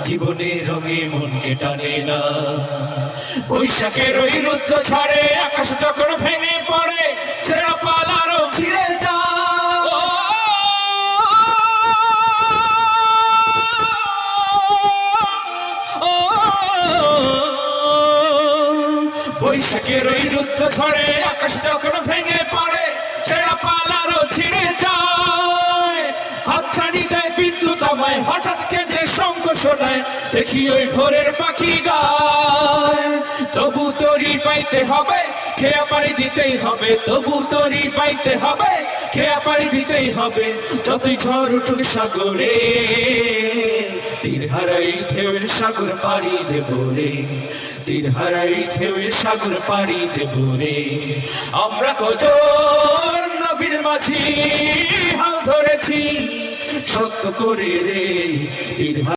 জীবনে রঙে মনকে টানে না। বৈশাখের ওই রুদ্র ঝড়ে আকাশ যখন ভেঙে পড়ে, ছেঁড়া পালারও ছিঁড়ে যায়। বৈশাখের ওই রুদ্র ঝড়ে আকাশ যখন ভেঙে পড়ে, ছেঁড়া পালারও ছিঁড়ে যায়। হাতছানি দেয় বিদ্যুৎ আমায়, হঠাৎ কেঁদে শঙ্খ শোনায়, দেখি ওই ভোরের পাখি গায়। তবু তরি পাইতে হবে, খেয়া পাড়ি দিতেই হবে। তবু তরি পাইতে হবে, খেয়া পাড়ি দিতেই হবে। যতই ঝড় উঠুক সাগরে, তীর হারাই ঢেউয়ের সাগর পাড়ি দেব রে। তীর হারাই ঢেউয়ের সাগর পাড়ি দেব রে। আমরা কজন নবীর মাঝি হাল ধরেছি সত্য করে রে। তীর